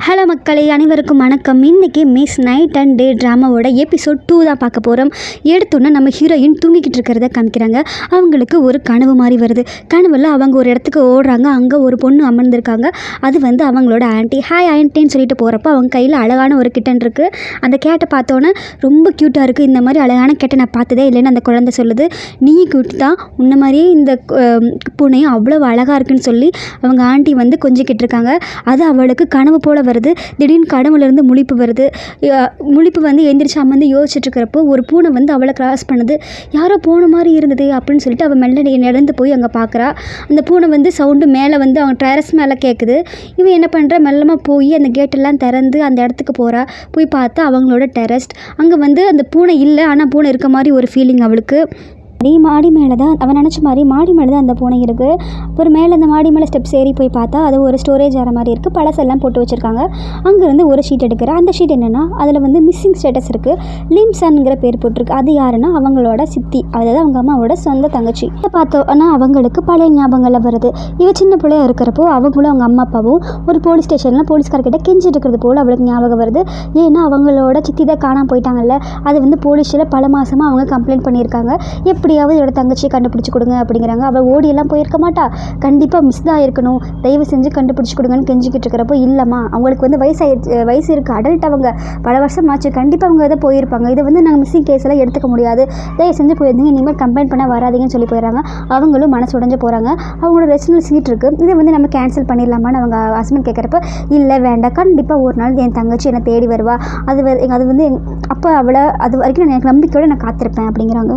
Hello மக்களே, அனைவருக்கும் வணக்கம். இன்றைக்கி மிஸ் நைட் அண்ட் டே ட்ராமாவோட எபிசோட் 2 தான் பார்க்க போகிறோம். எடுத்தோன்னே நம்ம ஹீரோயின் தூங்கிக்கிட்டு இருக்கிறத காமிக்கிறாங்க. அவங்களுக்கு ஒரு கனவு மாதிரி வருது. கனவில் அவங்க ஒரு இடத்துக்கு ஓடுறாங்க. அங்கே ஒரு பொண்ணு அமர்ந்திருக்காங்க. அது வந்து அவங்களோட ஆன்ட்டி. ஹாய் ஆன்ட்டின்னு சொல்லிட்டு போகிறப்போ அவங்க கையில் அழகான ஒரு கிட்டன் இருக்குது. அந்த கேட்டை பார்த்தோன்னே ரொம்ப க்யூட்டாக இருக்குது. இந்த மாதிரி அழகான கேட்டை நான் பார்த்ததே இல்லைன்னு அந்த குழந்தை சொல்லுது. நீ க்யூட் தான், உன்ன மாதிரியே இந்த பூனையும் அவ்வளோ அழகாக இருக்குன்னு சொல்லி அவங்க ஆன்ட்டி வந்து கொஞ்சிக்கிட்டு இருக்காங்க. அது அவளுக்கு கனவு போல் வருது. திடீர்னு கனவுலேருந்து முழிப்பு வருது. முழிப்பு வந்து எந்திரிச்சு அம்மந்து யோசிச்சுட்டு இருக்கிறப்போ ஒரு பூனை வந்து அவளை கிராஸ் பண்ணுது. யாரோ போன மாதிரி இருந்தது அப்படின்னு சொல்லிட்டு அவள் மெல்ல நடந்து போய் அங்கே பார்க்குறா. அந்த பூனை வந்து சவுண்டு மேலே வந்து அவங்க டெரஸ் மேலே கேட்குது. இவன் என்ன பண்ணுறா, மெல்லமாக போய் அந்த கேட்டெல்லாம் திறந்து அந்த இடத்துக்கு போகிறா. போய் பார்த்தா அவங்களோட டெரஸ். அங்கே வந்து அந்த பூனை இல்லை, ஆனால் பூனை இருக்க மாதிரி ஒரு ஃபீலிங் அவளுக்கு. மாடி மேலே தான் அவன் நினச்ச மாதிரி மாடி மேலே தான் அந்த பூனை இருக்குது. அப்புறம் மேலே அந்த மாடி மேலே ஸ்டெப்ஸ் ஏறி போய் பார்த்தா அது ஒரு ஸ்டோரேஜ் ஆகிற மாதிரி இருக்குது. பழசெல்லாம் போட்டு வச்சுருக்காங்க. அங்கேருந்து ஒரு ஷீட் எடுக்கிறேன். அந்த ஷீட் என்னென்னா அதில் வந்து மிஸ்ஸிங் ஸ்டேட்டஸ் இருக்குது. லிம்சன்ங்கிற பேர் போட்டிருக்கு. அது யாருன்னா அவங்களோட சித்தி, அதாவது அவங்க அம்மாவோட சொந்த தங்கச்சி. இதை பார்த்தோன்னா அவங்களுக்கு பழைய ஞாபகங்கள்லாம் வருது. இவ சின்ன பிள்ளையாக இருக்கிறப்போ அவங்களும் அவங்க அம்மா அப்பாவும் ஒரு போலீஸ் ஸ்டேஷனில் போலீஸ்கார்கிட்ட கெஞ்சிட்டு இருக்கிறது போல் அவளுக்கு ஞாபகம் வருது. ஏன்னா அவங்களோட சித்தி தான் காணாமல் போயிட்டாங்கல்ல. அது வந்து போலீஸில் பல மாதமாக அவங்க கம்ப்ளைண்ட் பண்ணியிருக்காங்க. எப்படியாவது என்னோட தங்கச்சியை கண்டுபிடிச்சி கொடுங்க அப்படிங்கிறாங்க. அவள் ஓடியெல்லாம் போயிருக்க மாட்டா, கண்டிப்பாக மிஸ் தான் இருக்கணும், தயவு செஞ்சு கண்டுபிடிச்சி கொடுங்கன்னு கெஞ்சிக்கிட்டு இருக்கிறப்போ, இல்லைம்மா அவங்களுக்கு வந்து வயசு இருக்குது, அடல்ட், அவங்க பல வருஷம் ஆச்சு, கண்டிப்பாக அவங்க இதை போயிருப்பாங்க, இதை வந்து நாங்கள் மிஸ்ஸிங் கேஸெல்லாம் எடுத்துக்க முடியாது, தயவு செஞ்சு போயிருந்தீங்க, இனிமேல் கம்ப்ளைண்ட் பண்ண வராதிங்கன்னு சொல்லி போயிடறாங்க. அவங்களும் மனசு உடஞ்சு போகிறாங்க. அவங்களோட ரெஸ்டில் சீட் இருக்குது, இதை வந்து நம்ம கேன்சல் பண்ணிடலாமான்னு அவங்க ஹஸ்பண்ட் கேட்குறப்ப, இல்லை வேண்டாம், கண்டிப்பாக ஒரு நாள் என் தங்கச்சி என்னை தேடி வருவா, அது வந்து அப்போ அவளை அது வரைக்கும் எனக்கு நம்பிக்கையோடு நான் காத்திருப்பேன் அப்படிங்கிறாங்க.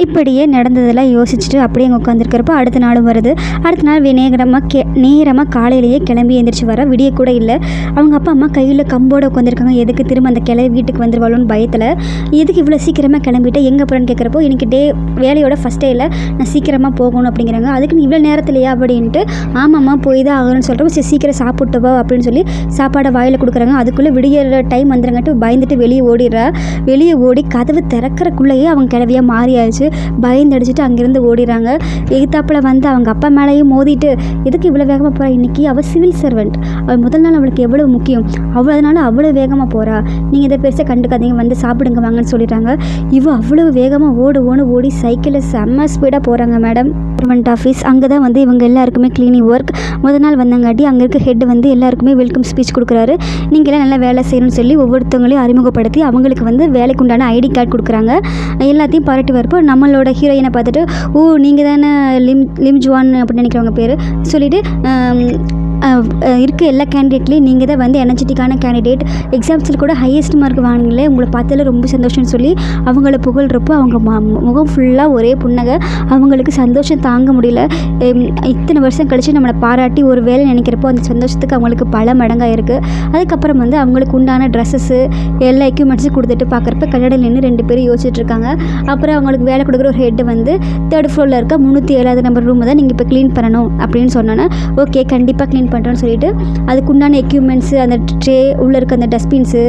இப்படியே நடந்ததெல்லாம் யோசிச்சுட்டு அப்படியே அங்கே உட்காந்துருக்கிறப்போ அடுத்த நாளும் வருது. அடுத்த நாள் நேரமாக காலையிலேயே கிளம்பி எழுந்திரிச்சு வர, விடிய கூட இல்லை. அவங்க அப்பா அம்மா கையில் கம்போடு உட்காந்துருக்காங்க. எதுக்கு திரும்ப அந்த கிளை வீட்டுக்கு வந்துருவாளோன்னு பயத்தில். எதுக்கு இவ்வளோ சீக்கிரமாக கிளம்பிட்டு எங்கே போகிறேன்னு கேட்குறப்போ, எனக்கு வேலையோட ஃபஸ்ட் டேயில் நான் சீக்கிரமாக போகணும் அப்படிங்கிறாங்க. அதுக்கு இவ்வளோ நேரத்துலையா அப்படின்ட்டு, ஆமாம்மா போய் தான் ஆகணும்னு சொல்கிறோம். சரி சீக்கிரம் சாப்பிட்டுவோ அப்படின்னு சொல்லி சாப்பாடை வாயில் கொடுக்குறாங்க. அதுக்குள்ளே விடிய டைம் வந்துருங்கட்டு பயந்துட்டு வெளியே ஓடிடுறா. வெளியே ஓடி கதவு திறக்கிறக்குள்ளேயே அவங்க கிளவியாக மாறியாச்சு. பயந்தடிச்சிட்டு அங்கேருந்து ஓடிடுறாங்க. எதிர்த்தாப்பில் வந்து அவங்க அப்பா மேலேயும் மோதிட்டு, எதுக்கு இவ்வளோ வேகமாக போகிறா, இன்றைக்கி அவள் சிவில் சர்வெண்ட், அவள் முதல் நாள் அவளுக்கு எவ்வளோ முக்கியம், அதனால அவ்வளோ வேகமாக போகிறா, நீங்கள் இதை பெருசாக கண்டுக்காதீங்க, வந்து சாப்பிடுங்க வாங்கன்னு சொல்லிடுறாங்க. இவள் அவ்வளோ வேகமாக ஓடி சைக்கிளில் செம்ம ஸ்பீடாக போகிறாங்க. மேடம் கவர்மெண்ட் ஆஃபீஸ், அங்கே தான் வந்து இவங்க எல்லாருக்குமே க்ளீனிங் ஒர்க். முதல் நாள் வந்தங்காட்டி அங்கே இருக்க ஹெட் வந்து எல்லாருக்குமே வெல்கம் ஸ்பீச் கொடுக்குறாரு. நீங்களாம் நல்லா வேலை செய்யணும்னு சொல்லி ஒவ்வொருத்தவங்களையும் அறிமுகப்படுத்தி அவங்களுக்கு வந்து வேலைக்கு உண்டான ஐடி கார்டு கொடுக்குறாங்க. எல்லாத்தையும் பாராட்டி வரப்போ நம்மளோட ஹீரோயினை பார்த்துட்டு, ஓ நீங்கள் தானே லிம் ஜுவான் அப்படின்னு நினைக்கிறவங்க பேர் சொல்லிவிட்டு, இருக்க எல்லா கேண்டிடேட்லேயும் நீங்கள் தான் வந்து எனர்ஜெட்டிக்கான கேண்டிடேட், எக்ஸாம்ஸில் கூட ஹையஸ்ட் மார்க் வாங்கினீங்களே, உங்களை பார்த்ததில் ரொம்ப சந்தோஷம்னு சொல்லி அவங்கள புகழ்கிறப்போ அவங்க முகம் ஃபுல்லாக ஒரே புன்னகை. அவங்களுக்கு சந்தோஷம் தாங்க முடியல. இத்தனை வருஷம் கழித்து நம்மளை பாராட்டி ஒரு வேலை நினைக்கிறப்போ அந்த சந்தோஷத்துக்கு அவங்களுக்கு பல மடங்காக இருக்குது. அதுக்கப்புறம் வந்து அவங்களுக்கு உண்டான ட்ரெஸ்ஸஸ்ஸு எல்லா எக்யூப்மெண்ட்ஸும் கொடுத்துட்டு பார்க்குறப்ப கல்லடையில் நின்று 2 பேரும் யோசிச்சுட்டு இருக்காங்க. அப்புறம் அவங்களுக்கு வேலை கொடுக்குற ஒரு ஹெட் வந்து 3rd ஃப்ளோரில் இருக்க 307 நம்பர் ரூமை தான் நீங்கள் இப்போ க்ளீன் பண்ணணும் அப்படின்னு சொன்னோன்னே, ஓகே கண்டிப்பாக க்ளீன் பண்ணுறோன்னு சொல்லிட்டு அதுக்குண்டான எக்யூப்மெண்ட்ஸு, அந்த ட்ரே உள்ளே இருக்க அந்த டஸ்ட்பின்ஸு,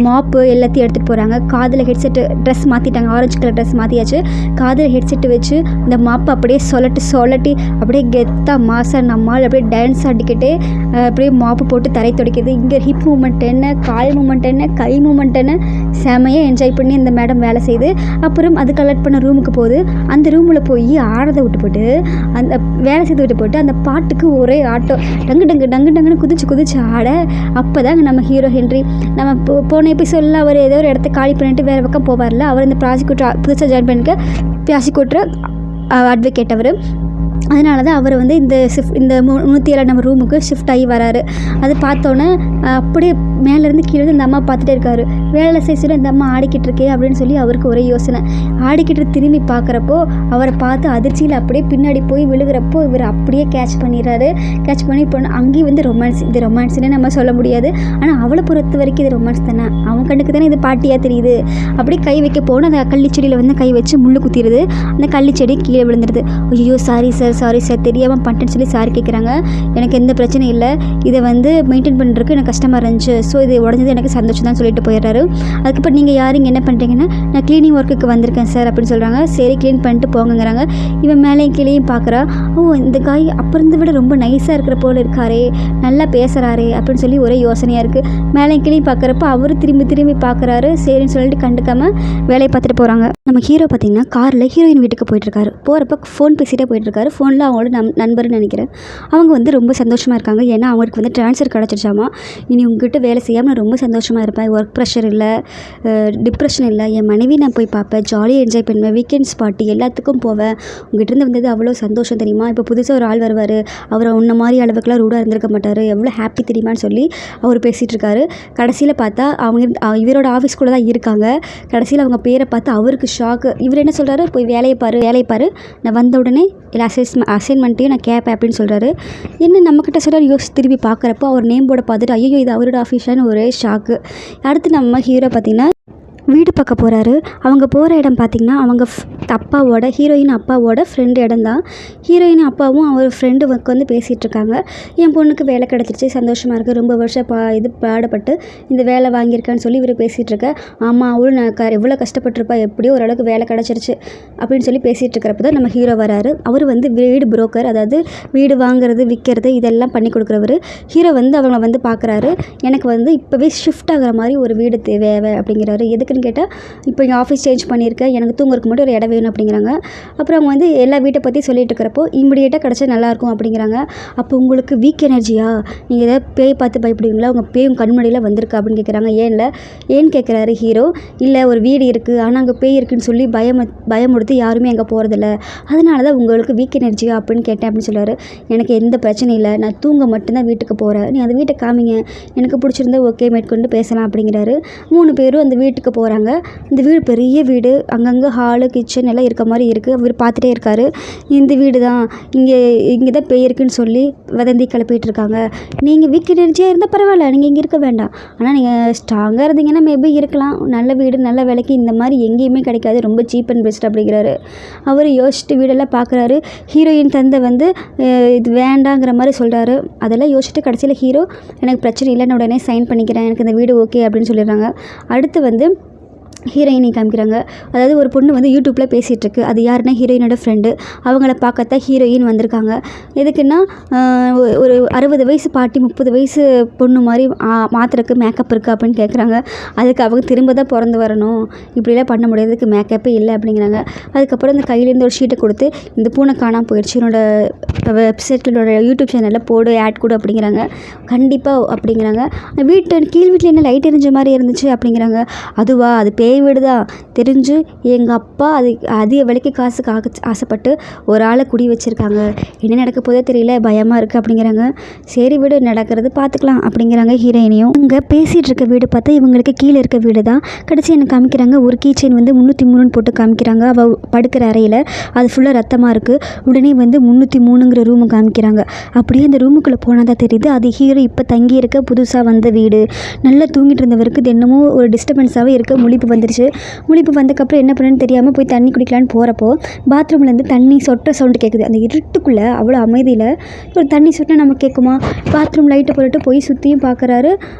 மாப்பு எல்லாத்தையும் எடுத்துகிட்டு போகிறாங்க. காதில் ஹெட்செட்டு ட்ரெஸ் மாற்றிட்டாங்க, ஆரஞ்சு கலர் ட்ரெஸ் மாற்றியாச்சு. காதில் ஹெட்செட்டு வச்சு இந்த மாப்பு அப்படியே சொலட்டி அப்படியே கெத்தாக மாசா நம்மால் அப்படியே டான்ஸ் ஆடிக்கிட்டே அப்படியே மாப்பு போட்டு தரை துடைக்கிது. இங்கே ஹிப் மூமெண்ட் என்ன, கால் மூமெண்ட் என்ன, கை மூமெண்ட் என்ன, செமையாக என்ஜாய் பண்ணி இந்த மேடம் வேலை செய்யுது. அப்புறம் அது கலெக்ட் பண்ண ரூமுக்கு போகுது. அந்த ரூமில் போய் ஆடதை விட்டு போட்டு அந்த வேலை செய்து விட்டு போட்டு அந்த பாட்டுக்கு ஒரே ஆட்டோ டங்குன்னு குதிச்சு ஆட. அப்போ தாங்க நம்ம ஹீரோ ஹென்றி, நம்ம போன எபிசோடில் அவர் ஏதோ ஒரு இடத்த காலி பண்ணிட்டு வேறு பக்கம் போவார்ல, அவர் இந்த ப்ராசிக்யூட்டர் புதுசாக ஜாயின் பண்ணிக்க ப்ராசிக்யூட்டர் அட்வொகேட் அவர். அதனால தான் அவர் வந்து இந்த 307 நம்பர் ரூமுக்கு ஷிஃப்ட் ஆகி வராரு. அது பார்த்தோன்னே அப்படியே மேலேருந்து கீழே இந்த அம்மா பார்த்துட்டே இருக்காரு. வேலை செய்ய இந்த அம்மா ஆடிக்கிட்டு இருக்கே அப்படின்னு சொல்லி அவருக்கு ஒரே யோசனை. ஆடிக்கிட்டு திரும்பி பார்க்குறப்போ அவரை பார்த்து அதிர்ச்சியில் அப்படியே பின்னாடி போய் விழுகிறப்போ இவர் அப்படியே கேட்ச் பண்ணிடுறாரு. கேட்ச் பண்ணி இப்போ அங்கேயும் வந்து ரொமான்ஸ், இது ரொமான்ஸ்னே நம்ம சொல்ல முடியாது, ஆனால் அவளை பொறுத்த வரைக்கும் இது ரொமான்ஸ் தானே, அவன் கண்ணுக்கு தானே இது பாட்டியாக தெரியுது. அப்படியே கை வைக்க போனால் அந்த கள்ளிச்செடியில் வந்து கை வச்சு முள்ளு குத்திடுது. அந்த கள்ளிச்செடி கீழே விழுந்துடுது. ஐயோ சாரி சார் சாரி சார் தெரியாமல் பண்ணிட்டேன்னு சொல்லி சாரி கேட்குறாங்க. எனக்கு எந்த பிரச்சனையும் இல்லை, இதை வந்து மெயின்டைன் பண்ணுறதுக்கு எனக்கு கஷ்டமாக இருந்துச்சு, ஸோ இது உடஞ்சது எனக்கு சந்தோஷம் தான் சொல்லிட்டு போயிடுறாரு. அதுக்கப்புறம் நீங்கள் யார் இங்கே என்ன பண்ணுறீங்கன்னா, நான் க்ளீனிங் ஒர்க்குக்கு வந்திருக்கேன் சார் அப்படின்னு சொல்கிறாங்க. சரி க்ளீன் பண்ணிட்டு போங்கங்கிறாங்க. இவன் மேலேயும் கீழேயும் பார்க்குறா. ஓ இந்த காய் அப்போ இருந்த விட ரொம்ப நைஸாக இருக்கிற போல் இருக்காரே, நல்லா பேசுகிறாரே அப்படின்னு சொல்லி ஒரே யோசனையாக இருக்குது. மேலேயும் கீழேயும் பார்க்குறப்ப அவர் திரும்பி திரும்பி பார்க்குறாரு. சரின்னு சொல்லிட்டு கண்டுக்காமல் வேலையை பார்த்துட்டு போகிறாங்க. நம்ம ஹீரோ பார்த்திங்கன்னா காரில் ஹீரோயின் வீட்டுக்கு போயிட்டுருக்காரு. போகிறப்ப ஃபோன் பேசிகிட்டே போயிட்டுருக்காரு. ஃபோனில் அவங்களோட நண்பர்னு நினைக்கிறேன். அவங்க வந்து ரொம்ப சந்தோஷமாக இருக்காங்க. ஏன்னா அவங்களுக்கு வந்து ட்ரான்ஸ்ஃபர் கிடச்சிருச்சாமா. இனி உங்ககிட்ட வேலை செய்யாமல் நான் ரொம்ப சந்தோஷமாக இருப்பேன், ஒர்க் ப்ரெஷர் இல்லை, டிப்ரெஷன் இல்லை, என் மனைவி நான் போய் பார்ப்பேன், ஜாலியாக என்ஜாய் பண்ணுவேன், வீக்கெண்ட்ஸ் பார்ட்டி எல்லாத்துக்கும் போவேன், உங்ககிட்ட இருந்து வந்தது அவ்வளோ சந்தோஷம் தெரியுமா, இப்போ புதுசாக ஒரு ஆள் வருவார், அவர் உன்ன மாதிரி அளவுக்குலாம் ரூடாக இருந்திருக்க மாட்டார், எவ்வளோ ஹாப்பி தெரியுமான்னு சொல்லி அவர் பேசிகிட்டு இருக்காரு. கடைசியில் பார்த்தா அவங்க இவரோட ஆஃபீஸ்குள்ளே தான் இருக்காங்க. கடைசியில் அவங்க பேரை பார்த்து அவருக்கு ஷாக்கு. இவர் என்ன சொல்கிறாரு, போய் வேலையை பாரு, நான் வந்த உடனே எல்லா அசைன்மெண்ட்டையும் நான் கேட்பேன் அப்படின்னு சொல்கிறாரு. என்ன நம்மக்கிட்ட சொல்கிறார் யோசிச்சு திரும்பி பார்க்குறப்போ அவர் நேம் போர்டை பார்த்துட்டு ஐயோ இது அவரோட ஆஃபீஸான்னு ஒரே ஷாக்கு. அடுத்து நம்ம ஹீரோ பார்த்திங்கன்னா வீடு பார்க்க போகிறாரு. அவங்க போகிற இடம் பார்த்திங்கன்னா அவங்க அப்பாவோட ஹீரோயின் அப்பாவோட ஃப்ரெண்டு இடம் தான். ஹீரோயின் அப்பாவும் அவர் ஃப்ரெண்டு வந்து பேசிகிட்ருக்காங்க. என் பொண்ணுக்கு வேலை கிடச்சிருச்சு, சந்தோஷமாக இருக்குது, ரொம்ப வருஷம் பாடப்பட்டு இந்த வேலை வாங்கியிருக்கான்னு சொல்லி இவர் பேசிகிட்ருக்க. ஆமாம் அவளும் நான் எவ்வளோ கஷ்டப்பட்டுருப்பா, எப்படியோ ஓரளவுக்கு வேலை கிடச்சிருச்சு அப்படின்னு சொல்லி பேசிகிட்டு இருக்கிறப்ப தான் நம்ம ஹீரோ வராரு. அவர் வந்து வீடு புரோக்கர், அதாவது வீடு வாங்குறது விற்கிறது இதெல்லாம் பண்ணி கொடுக்குறவர். ஹீரோ வந்து அவங்கள வந்து பார்க்குறாரு. எனக்கு வந்து இப்போவே ஷிஃப்ட் ஆகிற மாதிரி ஒரு வீடு தேவை அப்படிங்கிறாரு. எதுக்குன்னு கேட்டால், இப்போ இங்கே ஆஃபீஸ் சேஞ்ச் பண்ணியிருக்கேன், எனக்கு தூங்குறதுக்கு மட்டும் ஒரு இடம் வேணும் அப்படிங்கிறாங்க. அப்புறம் அவங்க வந்து எல்லா வீட்டை பற்றி சொல்லிட்டு இருக்கிறப்போ இம்மிடியேட்டாக கிடச்சா நல்லாயிருக்கும் அப்படிங்கிறாங்க. அப்போ உங்களுக்கு வீக் எனர்ஜியா, நீங்கள் எதாவது பேய் பார்த்து பயப்படுவீங்களா, உங்கள் பேய் உங்கள் கண்மடியில் வந்திருக்கு அப்படின்னு கேட்குறாங்க. ஏன்னு கேட்குறாரு ஹீரோ. இல்லை ஒரு வீடு இருக்குது, ஆனால் அங்கே பேய் இருக்குன்னு சொல்லி பயமுடுத்தி யாருமே அங்கே போகிறதில்ல, அதனால தான் உங்களுக்கு வீக் எனர்ஜியா அப்படின்னு கேட்டேன் அப்படின்னு சொல்லுவார். எனக்கு எந்த பிரச்சனையும் இல்லை, நான் தூங்க மட்டும்தான் வீட்டுக்கு போகிறேன், நீ அந்த வீட்டை காமிங்க, எனக்கு பிடிச்சிருந்தா ஓகே மேற்கொண்டு பேசலாம் அப்படிங்கிறாரு. 3 பேரும் அந்த வீட்டுக்கு போகிறாங்க. இந்த வீடு பெரிய வீடு, அங்கங்கே ஹாலு கிச்சன் எல்லாம் இருக்க மாதிரி இருக்குது. அவர் பார்த்துட்டே இருக்காரு. இந்த வீடு தான், இங்கே தான் பேய் இருக்குன்னு சொல்லி வதந்தி கிளப்பிட்டு இருக்காங்க. நீங்கள் வீக் எனர்ஜியாக இருந்தால் பரவாயில்ல, நீங்கள் இங்கே இருக்க வேண்டாம், ஆனால் நீங்கள் ஸ்ட்ராங்காக இருந்தீங்கன்னா மேபி இருக்கலாம், நல்ல வீடு நல்ல விலைக்கு இந்த மாதிரி எங்கேயுமே கிடைக்காது, ரொம்ப சீப் அண்ட் பெஸ்ட் அப்படிங்கிறாரு. அவர் யோசிச்சுட்டு வீடெல்லாம் பார்க்குறாரு. ஹீரோயின் தந்தை வந்து இது வேண்டாங்கிற மாதிரி சொல்கிறாரு. அதெல்லாம் யோசிச்சுட்டு கடைசியில் ஹீரோ எனக்கு பிரச்சனை இல்லை, நான் உடனே சைன் பண்ணிக்கிறேன், எனக்கு இந்த வீடு ஓகே அப்படின்னு சொல்லிடுறாங்க. அடுத்து வந்து ஹீரோயினை காமிக்கிறாங்க. அதாவது ஒரு பொண்ணு வந்து யூடியூப்பில் பேசிகிட்ருக்கு. அது யாருன்னா ஹீரோயினோட ஃப்ரெண்டு. அவங்கள பார்க்கத்தான் ஹீரோயின் வந்திருக்காங்க. எதுக்குன்னா ஒரு 60 வயசு பாட்டி 30 வயசு பொண்ணு மாதிரி மாத்திரக்கு மேக்கப் இருக்குது அப்படின்னு கேட்குறாங்க. அதுக்கு அவங்க திரும்ப தான் பிறந்து வரணும், இப்படிலாம் பண்ண முடியாதுக்கு மேக்கப்பே இல்லை அப்படிங்கிறாங்க. அதுக்கப்புறம் இந்த கையிலேருந்து ஒரு ஷீட்டை கொடுத்து இந்த பூனை காணாமல் போயிடுச்சு, என்னோட வெப்சைட்டிலோட யூடியூப் சேனலில் போடு ஆட் கொடு அப்படிங்கிறாங்க. கண்டிப்பாக அப்படிங்கிறாங்க. கீழ் வீட்டில் என்ன லைட் எரிஞ்ச மாதிரி இருந்துச்சு அப்படிங்கிறாங்க. அதுவா, அது பேய் வீடு தான் தெரிஞ்சு எங்கள் அப்பா அதிக விலைக்கு காசுக்கு ஆசைப்பட்டு ஒரு ஆளை குடி வச்சுருக்காங்க, என்ன நடக்க போதே தெரியல, பயமாக இருக்குது அப்படிங்கிறாங்க. சரி வீடு நடக்கிறது பார்த்துக்கலாம் அப்படிங்கிறாங்க ஹீரோயினையும். இங்கே பேசிகிட்டு இருக்க வீடு பார்த்தா இவங்களுக்கு கீழே இருக்க வீடு தான். கடைசி எனக்கு காமிக்கிறாங்க. ஒரு கீச்சைன் வந்து 303 போட்டு காமிக்கிறாங்க. அவள் படுக்கிற அறையில் அது ஃபுல்லாக ரத்தமாக இருக்குது. உடனே வந்து 303ங்கிற ரூமு காமிக்கிறாங்க. அப்படியே அந்த ரூமுக்குள்ளே போனால் தான் தெரியுது அது ஹீரோ இப்போ தங்கி இருக்க புதுசாக வந்த வீடு. நல்லா தூங்கிட்டு இருந்தவருக்கு தினமும் ஒரு டிஸ்டர்பன்ஸாகவே இருக்க முழிப்பு வந்துருச்சு. முழிப்பு வந்ததுக்கப்புறம் என்ன பண்ணுன்னு தெரியாமல் போய் தண்ணி குடிக்கலான்னு போகிறப்போ பாத்ரூம்லேருந்து தண்ணி சொட்டுற சவுண்டு கேட்குது. அந்த இருட்டுக்குள்ளே அவ்வளோ அமைதியில் ஒரு தண்ணி சொட்டினா நமக்கு கேட்குமா? பாத்ரூம் லைட்டை போட்டுட்டு போய் சுற்றியும் பார்க்குறாரு.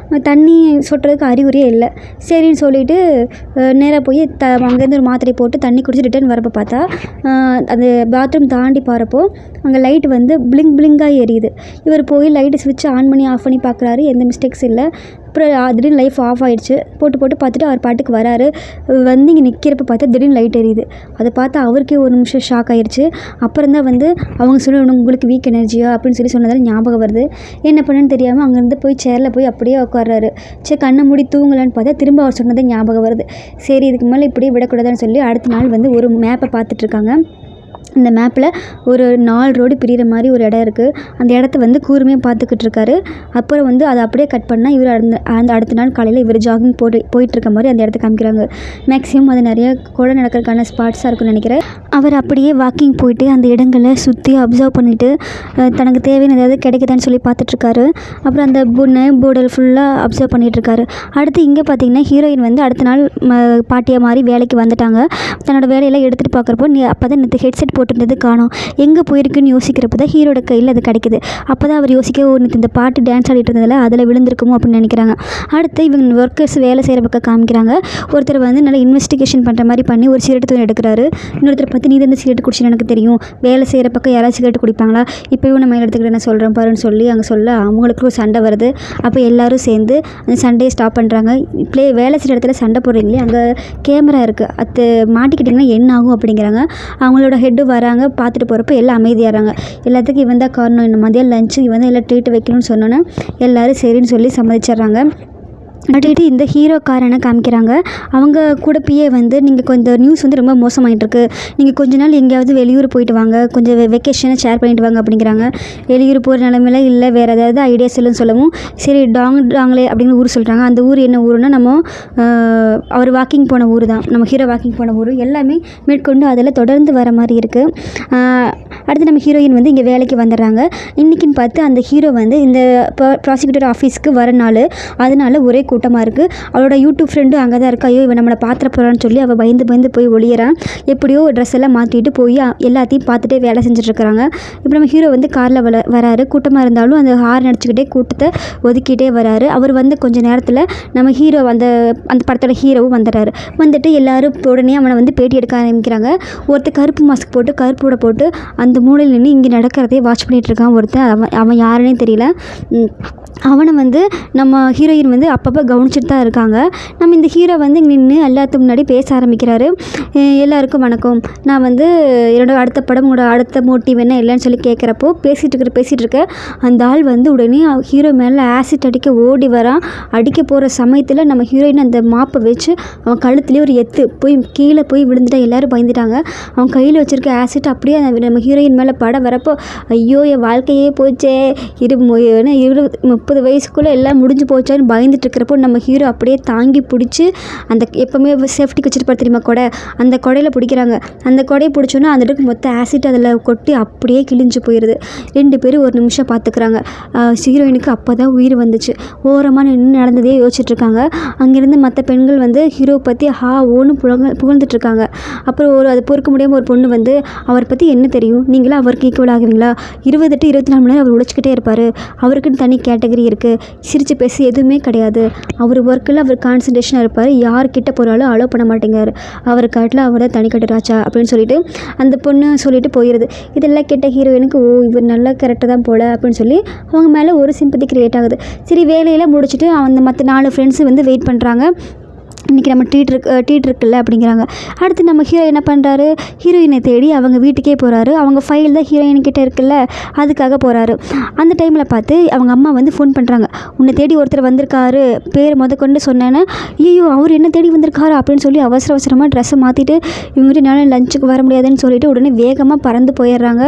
தண்ணி சொட்டுறதுக்கு அறிகுறியே இல்லை. சரின்னு சொல்லிவிட்டு நேராக போய் அங்கேருந்து ஒரு மாத்திரை போட்டு தண்ணி குடிச்சு ரிட்டர்ன் வரப்போ பார்த்தா அந்த பாத்ரூம் தாண்டி போகிறப்போ அங்கே லைட் வந்து பிளிங்காக எரியுது. இவர் போய் லைட்டு ஸ்விட்ச் ஆன் பண்ணி ஆஃப் பண்ணி பார்க்குறாரு, எந்த மிஸ்டேக்ஸ் இல்லை. அப்புறம் திடீர்னு லைஃப் ஆஃப் ஆகிடுச்சு. போட்டு பார்த்துட்டு அவர் பாட்டுக்கு வராரு. வந்து இங்கே நிற்கிறப்ப பார்த்தா திடீர்னு லைட் எரியுது. அதை பார்த்து அவருக்கே ஒரு நிமிஷம் ஷாக் ஆகிடுச்சு. அப்புறம் தான் வந்து அவங்க சொன்ன உங்களுக்கு வீக் எனர்ஜியா அப்படின்னு சொல்லி சொன்னதால் ஞாபகம் வருது. என்ன பண்ணுன்னு தெரியாமல் அங்கேருந்து போய் சேரில் போய் அப்படியே உட்கார்றாரு. சரி கண்ணை மூடி தூங்கலான்னு பார்த்தா திரும்ப அவர் சொன்னதே ஞாபகம் வருது. சரி இதுக்கு மேலே இப்படியே விடக்கூடாதுன்னு சொல்லி அடுத்த நாள் வந்து ஒரு மேப்பை பார்த்துட்ருக்காங்க. இந்த மேப்பில் ஒரு 4 ரோடு பிரிகிற மாதிரி ஒரு இடம் இருக்குது. அந்த இடத்த வந்து கூர்மையாக பார்த்துக்கிட்டு இருக்காரு. அப்புறம் வந்து அதை அப்படியே கட் பண்ணால் இவர் அடுத்த நாள் காலையில் இவர் ஜாகிங் போயிட்டுருக்க மாதிரி அந்த இடத்த காமிக்கிறாங்க. மேக்ஸிமம் அது நிறைய கொலை நடக்கிறதுக்கான ஸ்பாட்ஸாக இருக்குன்னு நினைக்கிறேன். அவர் அப்படியே வாக்கிங் போயிட்டு அந்த இடங்களை சுற்றி அப்சர்வ் பண்ணிவிட்டு தனக்கு தேவையான ஏதாவது கிடைக்குதான்னு சொல்லி பார்த்துட்ருக்காரு. அப்புறம் அந்த போர்டல் ஃபுல்லாக அப்சர்வ் பண்ணிகிட்ருக்காரு. அடுத்து இங்கே பார்த்திங்கன்னா ஹீரோயின் வந்து அடுத்த நாள் பாட்டியாக மாதிரி வேலைக்கு வந்துட்டாங்க. தன்னோட வேலையெல்லாம் எடுத்துகிட்டு பார்க்குறப்போ அப்போ தான் நேற்று ஹெட்செட் போட்டு போட்டிருந்தது காணோம், எங்கே போயிருக்குன்னு யோசிக்கிறப்ப தான் ஹீரோட கையில் அது கிடைக்குது. அப்போ தான் அவர் யோசிக்க உனக்கு இந்த பாட்டு டான்ஸ் ஆடிட்டு இருந்ததில் அதில் விழுந்திருக்குமோ அப்படின்னு நினைக்கிறாங்க. அடுத்து இவங்க ஒர்க்கர்ஸ் வேலை செய்கிற பக்கம் காமிக்கிறாங்க. ஒருத்தர் வந்து நல்லா இன்வெஸ்டிகேஷன் பண்ணுற மாதிரி பண்ணி ஒரு சிகரெட் தூண் எடுக்கிறாரு. இன்னொருத்தர் பார்த்து நீ தான் இந்த சிகரெட் குடிச்சுன்னு எனக்கு தெரியும், வேலை செய்கிற பக்கம் யாராவது சிகரெட் குடிப்பாங்களா, இப்போயும் நம்ம எடுத்துக்கிட்டு என்ன சொல்கிறேன் பாருன்னு சொல்லி அங்கே சொல்ல அவங்களுக்கு ஒரு சண்டை வருது. அப்போ எல்லோரும் சேர்ந்து அந்த சண்டையை ஸ்டாப் பண்ணுறாங்க. வேலை செய்கிற இடத்துல சண்டை போடுறீங்களே, அங்கே கேமரா இருக்குது, அது மாட்டிக்கிட்டிங்கன்னா என்ன ஆகும் அப்படிங்கிறாங்க. அவங்களோட ஹெட்டு வராங்க, பார்த்துட்டு போகிறப்ப எல்லாம் அமைதியாகிறாங்க. எல்லாத்துக்கும் இவன் தான் காரணம், இந்த மதியம் லஞ்சு இவன் தான் எல்லாம் ட்ரீட் வைக்கணும்னு சொன்னோன்னே எல்லோரும் சரின்னு சொல்லி சம்மதிச்சிட்றாங்க. அடுத்து இந்த ஹீரோக்காரனை காமிக்கிறாங்க. அவங்க கூட பிஏ வந்து நீங்கள் கொஞ்சம் நியூஸ் வந்து ரொம்ப மோசமாகிட்டுருக்கு, நீங்கள் கொஞ்ச நாள் எங்கேயாவது வெளியூர் போயிட்டு வாங்க, கொஞ்சம் வெக்கேஷனை ஷேர் பண்ணிட்டு வாங்க அப்படிங்கிறாங்க. வெளியூர் போகிற நிலமையில இல்லை, வேறு ஏதாவது ஐடியாஸ் இல்லைன்னு சொல்லவும் சரி டாங்களே அப்படின்னு ஊர் சொல்கிறாங்க. அந்த ஊர் என்ன ஊருன்னா நம்ம அவர் வாக்கிங் போன ஊர் தான், நம்ம ஹீரோ வாக்கிங் போன ஊர். எல்லாமே மேற்கொண்டு அதில் தொடர்ந்து வர மாதிரி இருக்குது. அடுத்து நம்ம ஹீரோயின் வந்து இங்கே வேலைக்கு வந்துடுறாங்க. இன்றைக்கின்னு பார்த்து அந்த ஹீரோ வந்து இந்த ப்ராசிக்யூட்டர் ஆஃபீஸ்க்கு வர நாள், அதனால ஒரே கூட்டமாக இருக்குது. அவளோட யூடியூப் ஃப்ரெண்டும் அங்கே தான் இருக்கா. ஐயோ இவன் நம்மளை பார்த்துட போகிறான்னு சொல்லி அவள் பயந்து போய் ஒளியறான். எப்படியோ ட்ரெஸ் எல்லாம் மாற்றிட்டு போய் எல்லாத்தையும் பார்த்துட்டே வேலை செஞ்சுட்ருக்குறாங்க. இப்போ நம்ம ஹீரோ வந்து காரில் வராரு. கூட்டமாக இருந்தாலும் அந்த ஹார்ன் அடிச்சுக்கிட்டே கூட்டத்தை ஒதுக்கிட்டே வராரு. அவர் வந்து கொஞ்சம் நேரத்தில் நம்ம ஹீரோ அந்த படத்தோட ஹீரோவும் வந்துடுறாரு. வந்துட்டு எல்லோரும் உடனே அவனை வந்து பேட்டி எடுக்க ஆரம்பிக்கிறாங்க. ஒருத்தர் கருப்பு மாஸ்க் போட்டு கருப்போட போட்டு அந்த மூலையில் நின்று இங்கே நடக்கிறதே வாட்ச் பண்ணிகிட்டு இருக்கான் ஒருத்தன். அவன் யாருன்னே தெரியல. அவனை வந்து நம்ம ஹீரோயின் வந்து அப்பப்போ கவனிச்சுட்டு தான் இருக்காங்க. நம்ம இந்த ஹீரோ வந்து இங்கே நின்று எல்லாத்துக்கு முன்னாடி பேச ஆரம்பிக்கிறாரு. எல்லாருக்கும் வணக்கம், நான் வந்து என்னோடய அடுத்த படம் உங்களோட அடுத்த மோட்டிவ் என்ன இல்லைன்னு சொல்லி கேட்குறப்போ பேசிகிட்டு இருக்க அந்த ஆள் வந்து உடனே ஹீரோ மேலே ஆசிட் அடிக்க ஓடி வரான். அடிக்க போகிற சமயத்தில் நம்ம ஹீரோயின் அந்த மாப்பை வச்சு அவன் கழுத்துலேயே ஒரு எத்து போய் கீழே போய் விழுந்துட்டா. எல்லோரும் பயந்துட்டாங்க. அவன் கையில் வச்சுருக்க ஆசிட் அப்படியே நம்ம ஹீரோயின் மேலே பட வரப்போ ஐயோ என் வாழ்க்கையே போச்சே, 30 வயசுக்குள்ளே எல்லாம் முடிஞ்சு போச்சான்னு பயந்துட்டு இருக்கிறப்போ நம்ம ஹீரோ அப்படியே தாங்கி பிடிச்சி அந்த எப்போவுமே சேஃப்டிக்கு வச்சுருப்பார் தெரியுமா கொடை, அந்த கொடையில் பிடிக்கிறாங்க. அந்த கொடையை பிடிச்சோன்னா அந்த இடத்துக்கு மொத்த ஆசிட் அதில் கொட்டி அப்படியே கிழிஞ்சு போயிடுது. 2 பேரும் ஒரு நிமிஷம் பார்த்துக்கிறாங்க. ஹீரோயினுக்கு அப்போ தான் உயிர் வந்துச்சு. ஓரமாக நின்று நடந்ததே யோசிச்சுட்ருக்காங்க. அங்கேருந்து மற்ற பெண்கள் வந்து ஹீரோவை பற்றி ஓன்னு புகழ்ந்துட்டுருக்காங்க. அப்புறம் அது பொறுக்க முடியாமல் ஒரு பொண்ணு வந்து அவரை பற்றி என்ன தெரியும், நீங்களாம் அவருக்கு ஈக்குவல் ஆகுவீங்களா, 28-24 மணி நேரம் அவர் உழைச்சிக்கிட்டே இருப்பார், அவருக்குன்னு தனி கேட்டகரி இருக்குது, சிரித்து பேசி எதுவுமே கிடையாது, அவர் ஒர்க்கில் அவர் கான்சன்ட்ரேஷனாக இருப்பார், யார்கிட்ட போகிறாலும் அலோவ் பண்ண மாட்டேங்கார், அவர் காட்டில் அவரை தனி கட்டுறாச்சா அப்படின்னு சொல்லிட்டு அந்த பொண்ணு சொல்லிட்டு போயிடுது. இதெல்லாம் கேட்ட ஹீரோயினுக்கு இவர் நல்ல கேரக்டர் தான் போல அப்படின்னு சொல்லி அவங்க மேலே ஒரு சிம்பத்தி க்ரியேட் ஆகுது. சரி வேலையெல்லாம் முடிச்சுட்டு அந்த மற்ற 4 ஃப்ரெண்ட்ஸு வந்து வெயிட் பண்ணுறாங்க. இன்றைக்கி நம்ம ட்ரீட் இருக்குல்ல அப்படிங்கிறாங்க. அடுத்து நம்ம ஹீரோ என்ன பண்ணுறாரு, ஹீரோயினை தேடி அவங்க வீட்டுக்கே போகிறாரு. அவங்க ஃபைல் தான் ஹீரோயின்கிட்ட இருக்குல்ல, அதுக்காக போகிறாரு. அந்த டைமில் பார்த்து அவங்க அம்மா வந்து ஃபோன் பண்ணுறாங்க. உன்னை தேடி ஒருத்தர் வந்திருக்காரு, பேர் கொண்டு சொன்னேன்னு. ஐயோ அவர் என்ன தேடி வந்திருக்காரு அப்படின்னு சொல்லி அவசரமாக ட்ரெஸ்ஸை மாற்றிட்டு இவங்ககிட்ட என்னால் லஞ்சுக்கு வர முடியாதுன்னு சொல்லிட்டு உடனே வேகமாக பறந்து போயிடுறாங்க.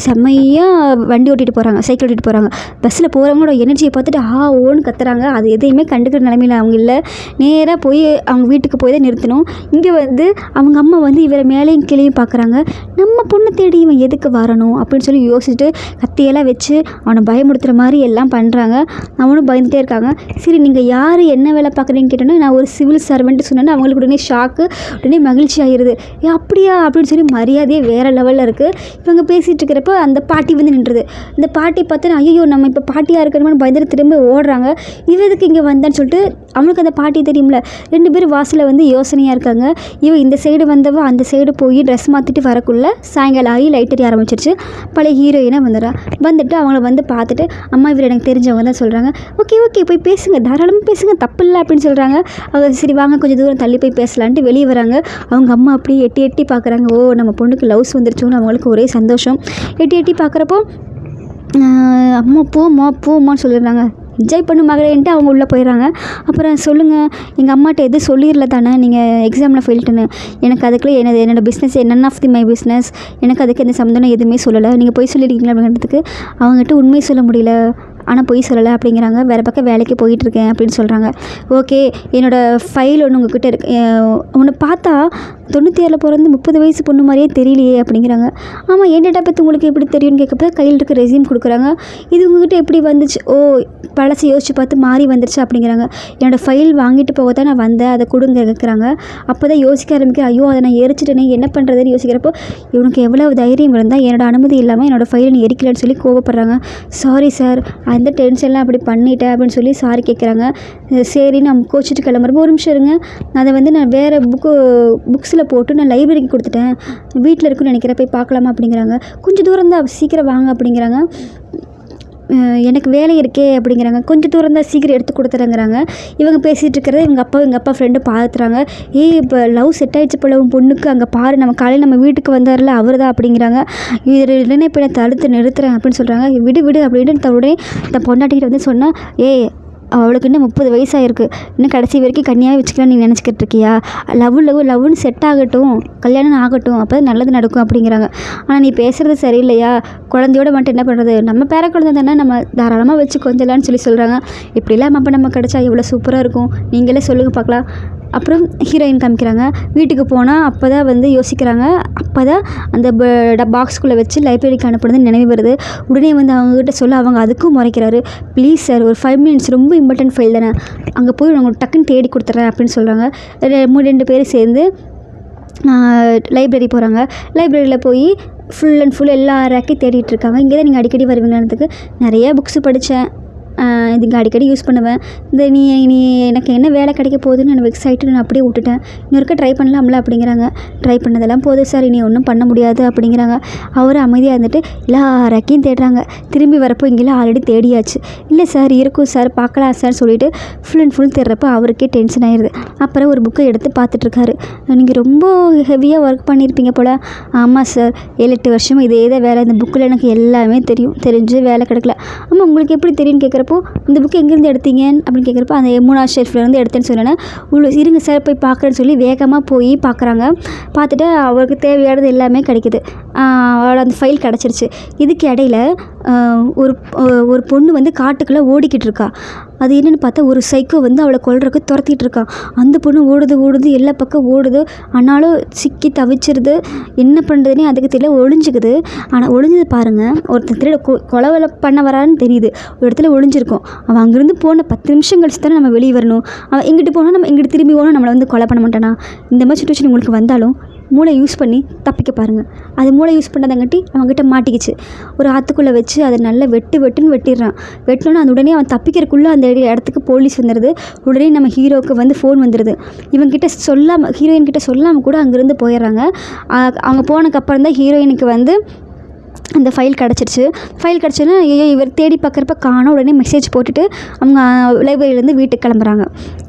செம்மையாக வண்டி ஓட்டிகிட்டு போகிறாங்க, சைக்கிள் ஓட்டிகிட்டு போகிறாங்க. பஸ்ஸில் போகிறவங்களோட எனர்ஜியை பார்த்துட்டு ஓன்னு கத்துறாங்க. அது எதையுமே கண்டுக்கிற நிலைமையில் அவங்க இல்லை. நேராக போய் அவங்க வீட்டுக்கு போய் தான் நிறுத்தணும். இங்கே வந்து அவங்க அம்மா வந்து இவரை மேலேயும் கீழேயும் பார்க்குறாங்க. நம்ம பொண்ணை தேடி இவன் எதுக்கு வரணும் அப்படின்னு சொல்லி யோசிச்சுட்டு கத்தியெல்லாம் வச்சு அவனை பயமுடுத்துகிற மாதிரி எல்லாம் பண்ணுறாங்க. அவனும் பயந்துகிட்டே இருக்காங்க. சரி நீங்கள் யார் என்ன வேலை பார்க்குறீங்கன்னு கேட்டோன்னா நான் ஒரு சிவில் சர்வெண்ட்டு சொன்னேன்னா அவங்களுக்கு உடனே ஷாக்கு, உடனே மகிழ்ச்சி ஆகிடுது. அப்படியா அப்படின்னு சொல்லி மரியாதையே வேறு லெவலில் இருக்குது. இவங்க பேசிகிட்டு இருக்கிறப்ப அந்த பாட்டி வந்து நின்றுது. இந்த பாட்டி பார்த்து ஐயோ நம்ம இப்போ பாட்டியாக இருக்கணும்னு பயந்துட்டு திரும்ப ஓடுறாங்க. இவதுக்கு இங்கே வந்தான்னு சொல்லிட்டு அவனுக்கு அந்த பாட்டி தெரியும்ல. 2 பேரும் வாசலில் வந்து யோசனையாக இருக்காங்க. இவன் இந்த சைடு வந்தவ அந்த சைடு போய் ட்ரெஸ் மாற்றிட்டு வரக்குள்ளே சாயங்காலம் ஆகி லைட் எரிய ஆரம்பிச்சிருச்சு. பழைய ஹீரோயினாக வந்துட்டு அவங்கள வந்து பார்த்துட்டு அம்மா இவர் எனக்கு தெரிஞ்சவங்க தான் சொல்கிறாங்க. ஓகே போய் பேசுங்க, தாராளமாக பேசுங்க, தப்பு இல்லை அப்படின்னு சொல்கிறாங்க. அவங்க சரி வாங்க கொஞ்சம் தூரம் தள்ளி போய் பேசலான்ட்டு வெளியே வராங்க. அவங்க அம்மா அப்படியே எட்டி பார்க்குறாங்க. நம்ம பொண்ணுக்கு லவ்ஸ் வந்துருச்சோன்னு அவங்களுக்கு ஒரே சந்தோஷம். எட்டி பார்க்குறப்போ அம்மா போமான்னு சொல்லிடுறாங்க. என்ஜாய் பண்ணு மகளேன்ட்டு அவங்க உள்ளே போயிடுறாங்க. அப்புறம் சொல்லுங்கள், எங்கள் அம்மாட்ட எதுவும் சொல்லிடல தானே நீங்கள் எக்ஸாமில் ஃபெயில்ட்டுன்னு. எனக்கு அதுக்குள்ளே என்னோடய business none of my business, எனக்கு அதுக்கு எந்த சம்மந்தம் எதுவுமே சொல்லலை, நீங்கள் போய் சொல்லியிருக்கீங்களா அப்படிங்கிறதுக்கு அவங்ககிட்ட உண்மையை சொல்ல முடியல ஆனால் பொய் சொல்லலை அப்படிங்கிறாங்க. வேறு பக்கம் வேலைக்கு போயிட்டுருக்கேன் அப்படின்னு சொல்கிறாங்க. ஓகே, என்னோடய ஃபைல் ஒன்று உங்ககிட்ட இருக்கு, உன்னை பார்த்தா 96 பிறந்து 30 வயசு பொண்ணு மாதிரியே தெரியலையே அப்படிங்கிறாங்க. ஆமாம், என் டேட்டா பற்றி உங்களுக்கு எப்படி தெரியும்னு கேட்கப்ப கையில் இருக்க ரெஸ்யூம் கொடுக்குறாங்க. இது உங்ககிட்ட எப்படி வந்துச்சு? ஓ, பழசை யோசிச்சு பார்த்து மாறி வந்துருச்சு அப்படிங்கிறாங்க. என்னோடய ஃபைல் வாங்கிட்டு போக தான் நான் வந்தேன், அதை கொடுங்க கேட்குறாங்க. அப்போ தான் யோசிக்க ஆரம்பிக்கிறேன். ஐயோ, அதை நான் எரிச்சிட்டேனே, என்ன பண்ணுறதுன்னு யோசிக்கிறப்போ இவனுக்கு எவ்வளோ தைரியம் இருந்தால் என்னோட அனுமதி இல்லாமல் என்னோடய ஃபைலை நீ எரிக்கலன்னு சொல்லி கோவப்படுறாங்க. சாரி சார், அந்த டென்ஷன்லாம் அப்படி பண்ணிட்டேன் அப்படின்னு சொல்லி சாரி கேட்குறாங்க. சரி, நான் கோச்சிட்டு கிளம்புறப்போ ஒரு நிமிஷம் இருங்க, அதை நான் வேறு புக்ஸில் போட்டு நான் லைப்ரரிக்கு கொடுத்துட்டேன், வீட்டில் இருக்குன்னு நினைக்கிறேன், போய் பார்க்கலாமா அப்படிங்கிறாங்க. கொஞ்சம் தூரம் தான், சீக்கிரம் வாங்க அப்படிங்கிறாங்க. எனக்கு வேலை இருக்கே அப்படிங்கிறாங்க. கொஞ்சம் தூரம் தான், சீக்கிரம் எடுத்து கொடுத்துறேங்கிறாங்க. இவங்க பேசிகிட்டு இருக்கிறத எங்கள் அப்பா ஃப்ரெண்டு பார்த்துறாங்க. இப்போ லவ் செட் ஆகிடுச்சு போல உன் பொண்ணுக்கு, அங்கே பாரு, நம்ம காலையில் நம்ம வீட்டுக்கு வந்தார்ல அவர் தான் அப்படிங்கிறாங்க. இது இல்லைன்னா இப்போ நான் தடுத்து நிறுத்துறேன் அப்படின்னு சொல்கிறாங்க. விடு அப்படின்னு உடனே இந்த பொண்டாட்டிகிட்ட வந்து சொன்னால், அவளுக்கு இன்னும் 30 வயசாகிருக்கு, இன்னும் கடைசி வரைக்கும் கன்னியாகவே வச்சுக்கலாம் நீ நினச்சிக்கிட்டு இருக்கியா? லவ்னு செட் ஆகட்டும், கல்யாணம் ஆகட்டும், அப்போ தான் நல்லது நடக்கும் அப்படிங்கிறாங்க. ஆனால் நீ பேசுகிறது சரியில்லையா? குழந்தையோட மட்டும் என்ன பண்ணுறது? நம்ம பேர குழந்தை தானே, நம்ம தாராளமாக வச்சு கொஞ்சலான்னு சொல்கிறாங்க. இப்படிலாம் அப்போ நம்ம கிடச்சா எவ்வளோ சூப்பராக இருக்கும், நீங்களே சொல்லுங்கள் பார்க்கலாம். அப்புறம் ஹீரோயின் காமிக்கிறாங்க. வீட்டுக்கு போனால் அப்போ தான் யோசிக்கிறாங்க. அப்போ தான் அந்த பாக்ஸ்குள்ளே வச்சு லைப்ரரிக்கு அனுப்புனது நினைவு வருது. உடனே அவங்ககிட்ட சொல்ல அவங்க அதுக்கும் முறைக்கிறாரு. ப்ளீஸ் சார், ஒரு 5 மினிட்ஸ், ரொம்ப இம்பார்ட்டன்ட் ஃபைல் தானே, அங்கே போய் நான் உங்களுக்கு டக்குன்னு தேடி கொடுத்துட்றேன் அப்படின்னு சொல்கிறாங்க. 2 பேர் சேர்ந்து லைப்ரரி போகிறாங்க. லைப்ரரியில் போய் ஃபுல் அண்ட் ஃபுல் எல்லா ரேக்கையும் தேடிட்டு இருக்காங்க. இங்கே தான் நீங்கள் அடிக்கடி வருவீங்கன்றதுக்கு நிறைய புக்ஸு படித்தேன், இதுங்க அடிக்கடி யூஸ் பண்ணுவேன். நீ எனக்கு என்ன வேலை கிடைக்க போகுதுன்னு எனக்கு வெக்ஸ் ஆகிட்டு நான் அப்படியே விட்டுட்டேன். இன்னொருக்க ட்ரை பண்ணலாம்ல அப்படிங்கிறாங்க. ட்ரை பண்ணதெல்லாம் போதும் சார், இனி ஒன்றும் பண்ண முடியாது அப்படிங்கிறாங்க. அவர் அமைதியாக இருந்துட்டு எல்லா ரேக்கையும் தேடுறாங்க. திரும்பி வரப்போ இங்கெல்லாம் ஆல்ரெடி தேடியாச்சு. இல்லை சார், இருக்கும் சார், பார்க்கலாம் சார் சொல்லிவிட்டு ஃபுல் அண்ட் ஃபுல் தேடுறப்போ அவருக்கே டென்ஷன் ஆயிடுது. அப்புறம் ஒரு புக்கை எடுத்து பார்த்துட்ருக்காரு. நீங்கள் ரொம்ப ஹெவியாக ஒர்க் பண்ணியிருப்பீங்க போல். ஆமாம் சார், 7-8 வருஷம் இதே தான் வேலை, இந்த புக்கில் எனக்கு எல்லாமே தெரிஞ்சு வேலை கிடைக்கல. ஆமாம், உங்களுக்கு எப்படி தெரியும்னு கேட்குறப்போ, இந்த புக்கு எங்கேருந்து எடுத்தீங்க அப்படின்னு கேட்குறப்போ அந்த 3ஆவது ஷெல்ஃப்லேருந்து எடுத்தேன்னு சொன்னேன்னா, இருங்க சார் போய் பார்க்குறேன்னு சொல்லி வேகமாக போய் பார்க்குறாங்க. பார்த்துட்டு அவருக்கு தேவையானது எல்லாமே கிடைக்குது. அவளோட அந்த ஃபைல் கிடச்சிருச்சு. இதுக்கு இடையில ஒரு பொண்ணு காட்டுக்குள்ளே ஓடிக்கிட்டு இருக்கா. அது என்னென்னு பார்த்தா ஒரு சைக்கோ அவளை கொல்றதுக்கு துரத்திட்டு இருக்கான். அந்த பொண்ணு ஓடுது, எல்லா பக்கம் ஓடுது, ஆனாலும் சிக்கி தவிச்சிருது. என்ன பண்ணுறதுனே அதுக்கு தெரியல, ஒளிஞ்சிக்குது. ஆனால் ஒளிஞ்சது பாருங்கள், ஒருத்தர் திருட கொலை பண்ண வரான்னு தெரியுது, ஒரு இடத்துல ஒளிஞ்சிருக்கும். அவன் அங்கேருந்து போன 10 நிமிஷம் கழிச்சு தானே நம்ம வெளியே வரணும். அவன் இங்கிட்டு போனால் நம்ம இங்கிட்டு திரும்பி போனால் நம்மளை கொலை பண்ண மாட்டானா? இந்த மாதிரி சுச்சுவேஷன் உங்களுக்கு வந்தாலும் மூளை யூஸ் பண்ணி தப்பிக்க பாருங்கள். அது மூளை யூஸ் பண்ணாதங்காட்டி அவங்ககிட்ட மாட்டிக்கிச்சு. ஒரு ஆற்றுக்குள்ளே வச்சு அதை நல்லா வெட்டுன்னு வெட்டிடுறான். வெட்டினோன்னா அது உடனே அவன் தப்பிக்கிறதுக்குள்ளே அந்த இடத்துக்கு போலீஸ் வந்துடுது. உடனே நம்ம ஹீரோவுக்கு ஃபோன் வந்துடுது. இவங்ககிட்ட சொல்லாமல், ஹீரோயின் கிட்ட சொல்லாமல் கூட அங்கேருந்து போயிடுறாங்க. அவங்க போனதுக்கப்புறம் தான் ஹீரோயினுக்கு அந்த ஃபைல் கிடச்சிருச்சு. ஃபைல் கிடச்சோன்னா ஐயோ இவர் தேடி பார்க்குறப்ப காணோம். உடனே மெசேஜ் போட்டுட்டு அவங்க லைப்ரரியிலேருந்து வீட்டுக்கு கிளம்புறாங்க.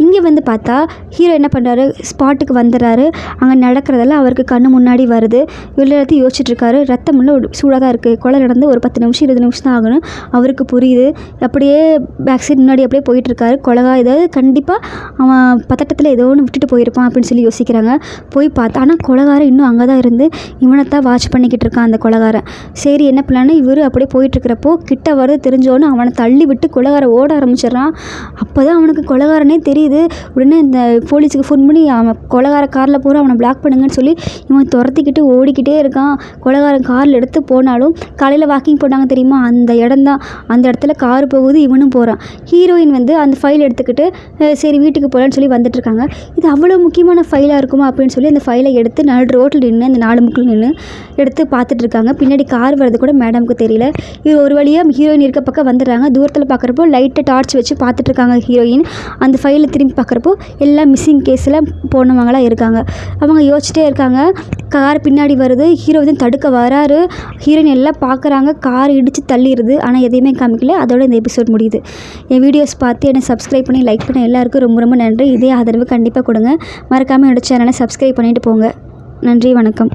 இங்கே பார்த்தா ஹீரோ என்ன பண்ணுறாரு, ஸ்பாட்டுக்கு வந்துடுறாரு. அங்கே நடக்கிறதெல்லாம் அவருக்கு கண்ணு முன்னாடி வருது. எல்லாத்தையும் யோசிச்சுட்ருக்காரு. ரத்தமெல்லாம் சூடாக தான் இருக்குது. கொலை நடந்து ஒரு 10 நிமிஷம் 20 நிமிஷம் தான் ஆகணும். அவருக்கு புரியுது. அப்படியே பேக் சைடு முன்னாடி அப்படியே போயிட்டுருக்காரு. கொலகா ஏதாவது கண்டிப்பாக அவன் பதட்டத்தில் ஏதோ ஒன்று விட்டுட்டு போயிருப்பான் அப்படின்னு சொல்லி யோசிக்கிறாங்க. போய் பார்த்தா ஆனால் கொலகாரன் இன்னும் அங்கே தான் இருந்து இவனைத்தான் வாட்ச் பண்ணிக்கிட்டு இருக்கான் அந்த கொலகாரன். சரி, என்ன பிளான்னு இவர் அப்படியே போயிட்டுருக்கிறப்போ கிட்ட வரது தெரிஞ்சோன்னு அவனை தள்ளி விட்டு கொலகாரன் ஓட ஆரம்பிச்சிடறான். அப்போ தான் அவனுக்கு கொலகாரனே தெரியுது. உடனே இந்த போலீஸுக்கு ஃபோன் பண்ணி அவன் கொலகார காரில் போகிற அவனை பிளாக் பண்ணுங்கன்னு சொல்லி இவன் துரத்திக்கிட்டு ஓடிக்கிட்டே இருக்கான். கொலகாரன் காரில் எடுத்து போனாலும் காலையில் வாக்கிங் போனாங்க தெரியுமா, அந்த இடம் தான். அந்த இடத்துல கார் போகுது, இவனும் போகிறான். ஹீரோயின் அந்த ஃபைல் எடுத்துக்கிட்டு சரி வீட்டுக்கு போகலான்னு சொல்லி வந்துட்டுருக்காங்க. இது அவ்வளோ முக்கியமான ஃபைலாக இருக்குமா அப்படின்னு சொல்லி அந்த ஃபைலை எடுத்து நடு ரோட்டில் நின்று அந்த 4 முக்கில் நின்று எடுத்து பார்த்துட்ருக்காங்க. பின்னாடி கார் வரது கூட மேடமுக்கு தெரியல. இது ஒரு வழியாக ஹீரோயின் இருக்க பக்கம் வந்துடுறாங்க. தூரத்தில் பார்க்குறப்போ லைட்டை டார்ச் வச்சு பார்த்துட்ருக்காங்க ஹீரோயின். அந்த ஃபைலில் திரும்பி பார்க்குறப்போ எல்லாம் மிஸ்ஸிங் கேஸில் போனவங்களாம் இருக்காங்க. அவங்க யோசிச்சிட்டே இருக்காங்க. கார் பின்னாடி வருது. ஹீரோ தடுக்க வராரு. ஹீரோயின் எல்லாம் பார்க்குறாங்க. கார் இடித்து தள்ளிடுது. ஆனால் எதையுமே காமிக்கல. அதோட இந்த எபிசோட் முடியுது. என் வீடியோஸ் பார்த்து என்னை சப்ஸ்கிரைப் பண்ணி லைக் பண்ண எல்லாருக்கும் ரொம்ப ரொம்ப நன்றி. இதே ஆதரவு கண்டிப்பாக கொடுங்க. மறக்காமல் என்னோடய சேனலை சப்ஸ்கிரைப் பண்ணிவிட்டு போங்க. நன்றி, வணக்கம்.